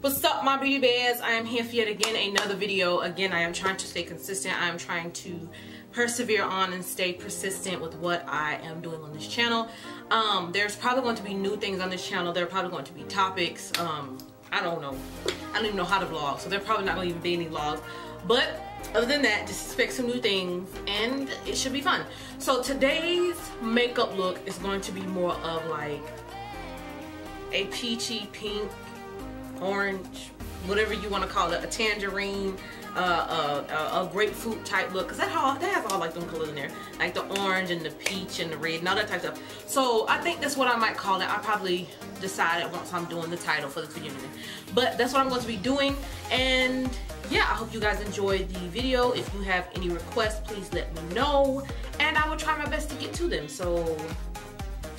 What's up, my beauty bears? I am here for yet again another video. Again, I am trying to stay consistent. I am trying to persevere on and stay persistent with what I am doing on this channel. There's probably going to be new things on this channel. There are probably going to be topics. I don't know. I don't even know how to vlog, so there probably not going to even be any vlogs. But other than that, just expect some new things and it should be fun. So today's makeup look is going to be more of like a peachy pink, orange, whatever you want to call it, a tangerine, a grapefruit type look, because that has all like them colors in there, like the orange and the peach and the red and all that type of stuff. So I think that's what I might call it. I'll probably decide it once I'm doing the title for this video. But that's what I'm going to be doing, and yeah, I hope you guys enjoyed the video. If you have any requests, please let me know, and I will try my best to get to them. So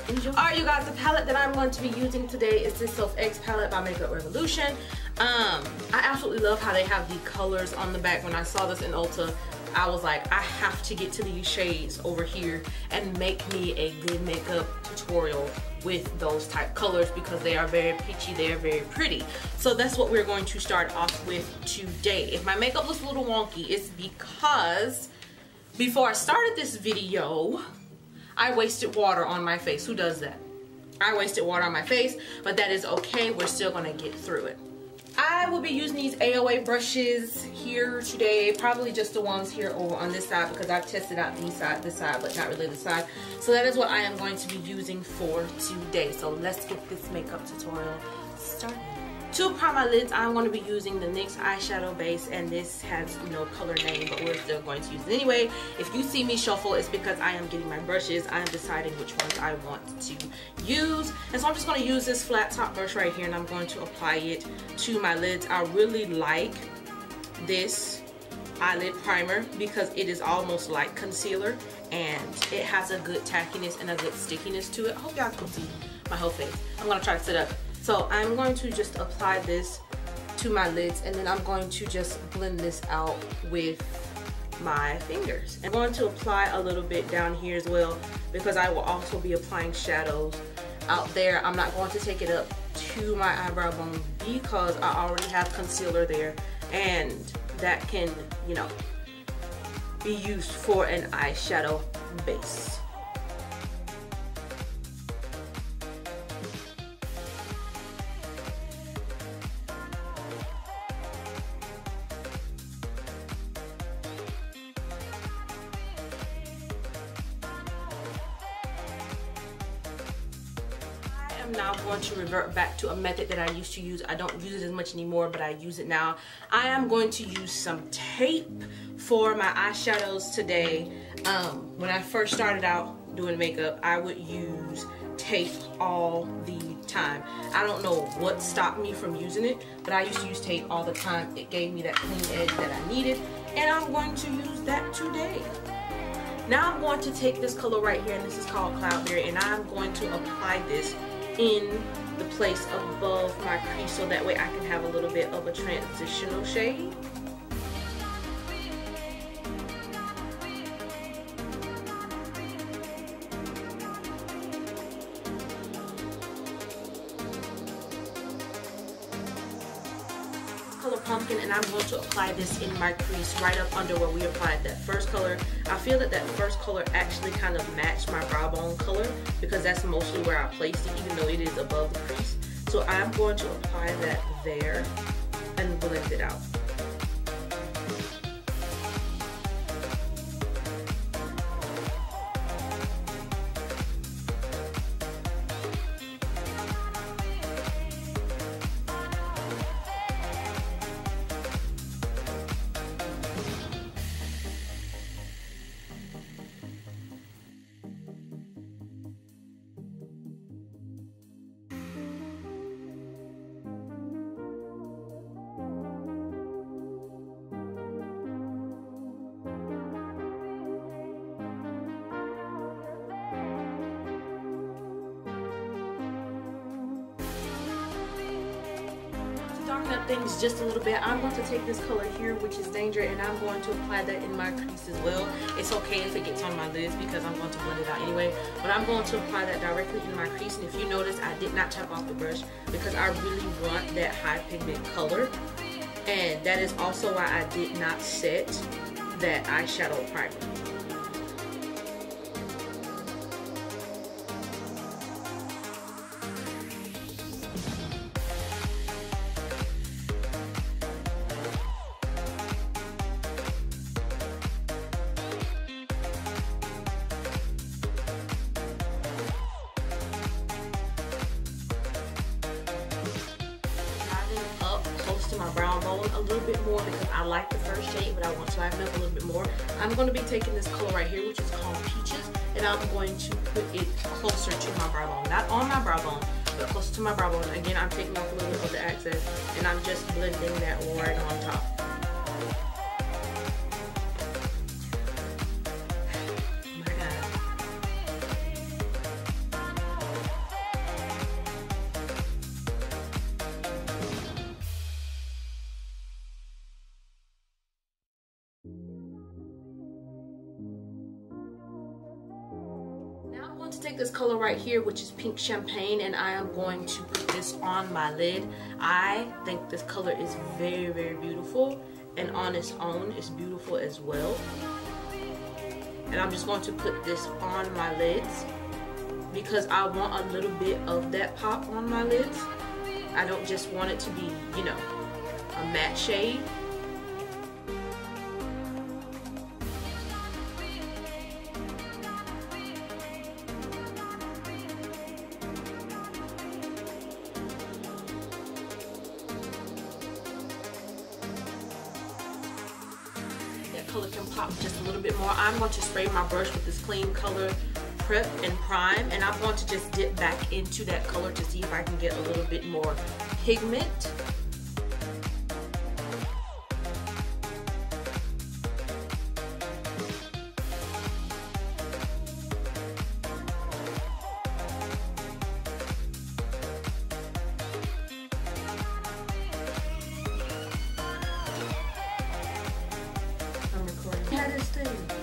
enjoy. Alright, you guys, the palette that I'm going to be using today is this Sophx palette by Makeup Revolution. I absolutely love how they have the colors on the back. When I saw this in Ulta, I was like, I have to get to these shades over here and make me a good makeup tutorial with those type colors, because they are very peachy, they are very pretty. So that's what we're going to start off with today. If my makeup looks a little wonky, it's because before I started this video, I wasted water on my face. Who does that? I wasted water on my face, but that is okay. We're still gonna get through it. I will be using these AOA brushes here today, probably just the ones here over on this side, because I've tested out this side, but not really this side. So that is what I am going to be using for today. So let's get this makeup tutorial started. To prime my lids, I'm going to be using the NYX eyeshadow base, and this has no color name, but we're still going to use it anyway. If you see me shuffle, it's because I am getting my brushes. I am deciding which ones I want to use. And so I'm just going to use this flat top brush right here, and I'm going to apply it to my lids. I really like this eyelid primer because it is almost like concealer, and it has a good tackiness and a good stickiness to it. I hope y'all can see my whole face. I'm going to try to sit up. So I'm going to just apply this to my lids, and then I'm going to just blend this out with my fingers. I'm going to apply a little bit down here as well, because I will also be applying shadows out there. I'm not going to take it up to my eyebrow bone because I already have concealer there, and that can, you know, be used for an eyeshadow base. I'm now going to revert back to a method that I used to use. I don't use it as much anymore, but I use it now. I am going to use some tape for my eyeshadows today. When I first started out doing makeup, I would use tape all the time. I don't know what stopped me from using it, but I used to use tape all the time. It gave me that clean edge that I needed, and I'm going to use that today. Now I'm going to take this color right here, and this is called Cloudberry, and I'm going to apply this in the place above my crease, so that way I can have a little bit of a transitional shade. Color Pumpkin, and I'm going to apply this in my crease right up under where we applied that first color. I feel that that first color actually kind of matched my brow bone color, because that's mostly where I placed it, even though it is above the crease. So I'm going to apply that there and blend it out. up things just a little bit, I'm going to take this color here, which is Danger, and I'm going to apply that in my crease as well. It's okay if it gets on my lids because I'm going to blend it out anyway, but I'm going to apply that directly in my crease. And if you notice, I did not tap off the brush because I really want that high pigment color, and that is also why I did not set that eyeshadow primer. My brown bone a little bit more because I like the first shade, but I want to liven up a little bit more. I'm going to be taking this color right here, which is called Peaches, and I'm going to put it closer to my brow bone. Not on my brow bone, but closer to my brow bone. Again, I'm taking off a little bit of the excess, and I'm just blending that right on top. To take this color right here, which is Pink Champagne, and I am going to put this on my lid. I think this color is very, very beautiful, and on its own it's beautiful as well. And I'm just going to put this on my lids because I want a little bit of that pop on my lids. I don't just want it to be, you know, a matte shade. Color can pop just a little bit more. I'm going to spray my brush with this Clean Color Prep and Prime, and I'm going to just dip back into that color to see if I can get a little bit more pigment.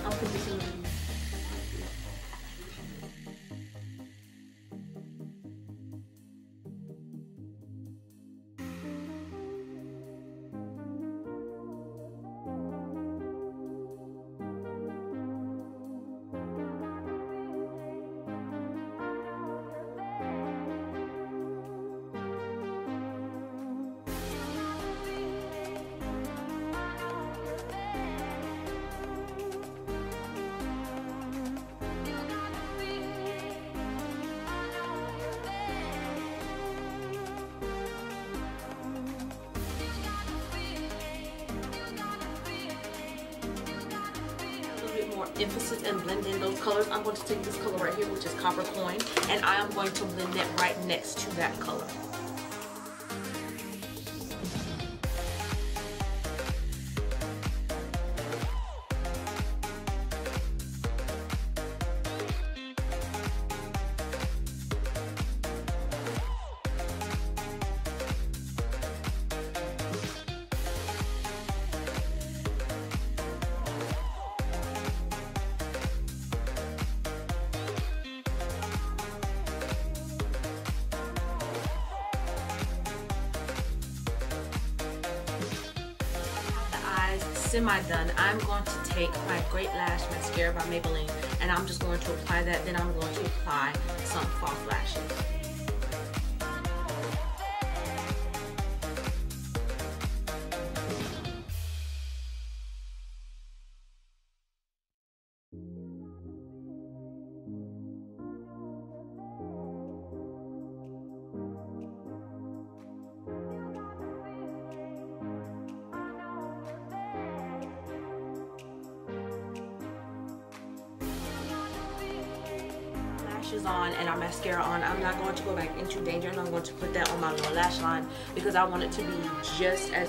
I'll put this in the video. More emphasis and blend in those colors. I'm going to take this color right here, which is Copper Coin, and I am going to blend it right next to that color. Semi-done, I'm going to take my Great Lash Mascara by Maybelline, and I'm just going to apply that. Then I'm going to apply some false lashes. On and our mascara on. I'm not going to go back into Danger, and I'm going to put that on my lower lash line because I want it to be just as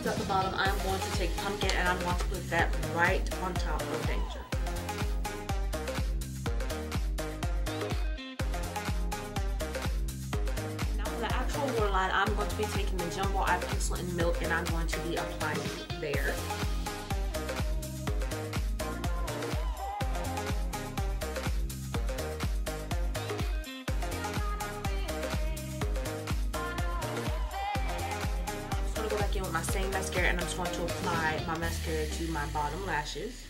at the bottom, I'm going to take Pumpkin and I'm going to put that right on top of Danger. Now for the actual waterline, I'm going to be taking the Jumbo Eye Pencil in Milk and I'm going to be applying it there. With my same mascara, and I'm just going to apply my mascara to my bottom lashes.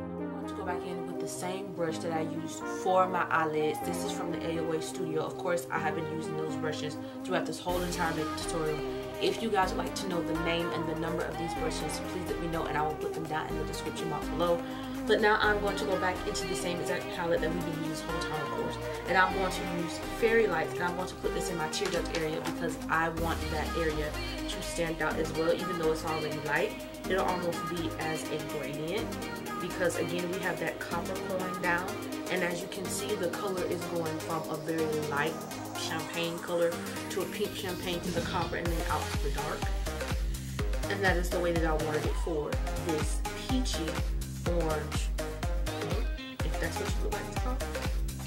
I'm going to go back in with the same brush that I used for my eyelids. This is from the AOA Studio. Of course, I have been using those brushes throughout this whole entire makeup tutorial. If you guys would like to know the name and the number of these brushes, please let me know and I will put them down in the description box below. But now I'm going to go back into the same exact palette that we've been using this whole time, of course. And I'm going to use Fairy Lights, and I'm going to put this in my tear duct area because I want that area to stand out as well. Even though it's already light, it'll almost be as a gradient because, again, we have that copper going down. And as you can see, the color is going from a very light champagne color to a pink champagne to the copper and then out to the dark. And that is the way that I wanted it for this peachy orange, if that's what you would like to call it.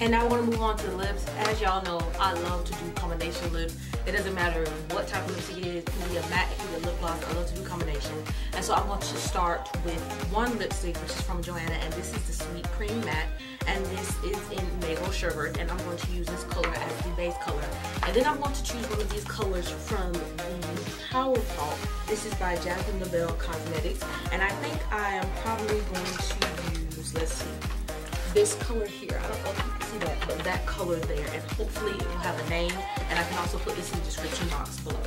And now we're going to move on to the lips. As y'all know, I love to do combination lips. It doesn't matter what type of lipstick it is. It can be a matte, it can be a lip gloss. I love to do combination. And so I'm going to start with one lipstick, which is from Joanna, and this is the Sweet Cream Matte. And this is in Mango Sherbet, and I'm going to use this color as the base color. And then I'm going to choose one of these colors from the Power Pop. This is by Jasmine LaBelle Cosmetics, and I think I am probably going to use, let's see, this color here. I don't know if you can see that, but that color there, and hopefully it will have a name, and I can also put this in the description box below.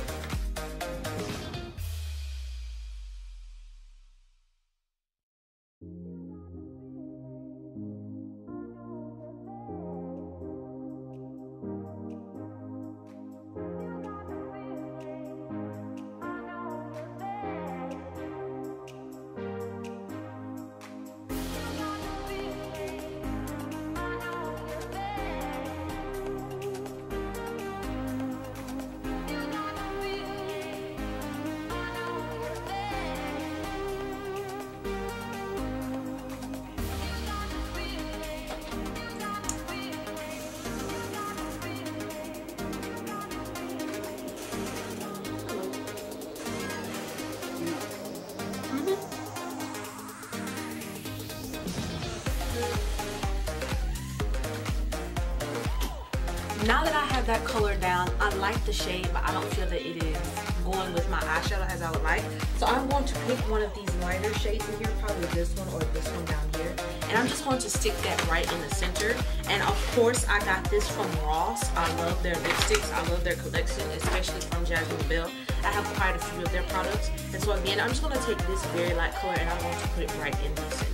Now that I have that color down, I like the shade, but I don't feel that it is going with my eyeshadow as I would like. So I'm going to pick one of these lighter shades in here, probably this one or this one down here. And I'm just going to stick that right in the center. And of course, I got this from Ross. I love their lipsticks. I love their collection, especially from Jasmine LaBelle. I have quite a few of their products. And so again, I'm just going to take this very light color and I'm going to put it right in the center.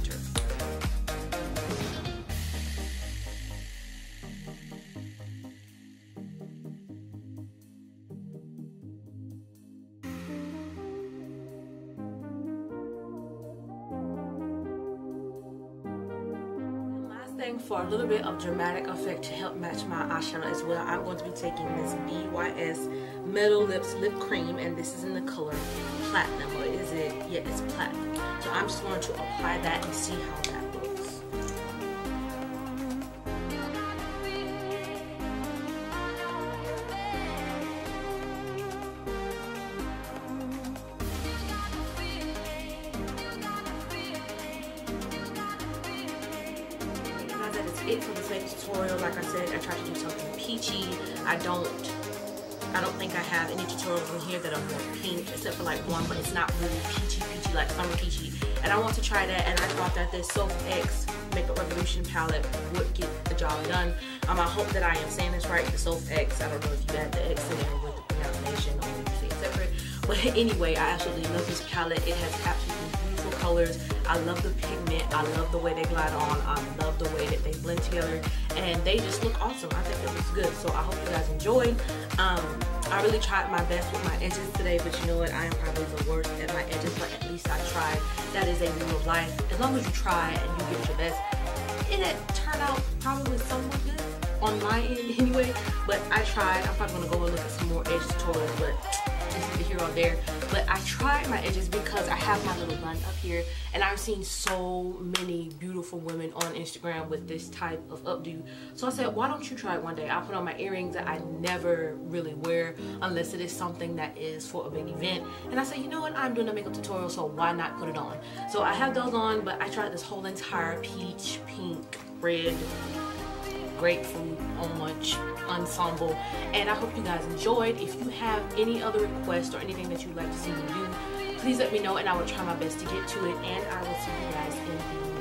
For a little bit of dramatic effect to help match my eyeshadow as well, I'm going to be taking this BYS Metal Lips Lip Cream, and this is in the color Platinum, or is it? Yeah, it's Platinum. So I'm just going to apply that and see how that looks. It for this makeup tutorial. Like I said, I tried to do something peachy. I don't think I have any tutorials in here that are more pink, except for like one, but it's not really peachy like summer peachy. And I want to try that, and I thought that this Sophx Makeup Revolution palette would get the job done. I hope that I am saying this right. The Sophx. I don't know if you add the X in there with the pronunciation or if you say it separate. But anyway, I absolutely love this palette. It has absolutely beautiful colors. I love the pigment. I love the way they glide on. I love the way that they blend together, and they just look awesome. I think it looks good. So I hope you guys enjoyed. I really tried my best with my edges today, but you know what? I am probably the worst at my edges, but at least I tried. that is a rule of life. As long as you try and you give it your best, it turned out probably somewhat good on my end anyway. But I tried. I'm probably gonna go and look at some more edge tutorials, but it's either here or there. But I tried my edges because I have my little bun up here, and I've seen so many beautiful women on Instagram with this type of updo. So I said, why don't you try it one day? I put on my earrings that I never really wear unless it is something that is for a big event. And I said, you know what? I'm doing a makeup tutorial, so why not put it on? So I have those on, but I tried this whole entire peach, pink, red, grapefruit, orange ensemble, and I hope you guys enjoyed. If you have any other requests or anything that you'd like to see me do, please let me know and I will try my best to get to it, and I will see you guys in the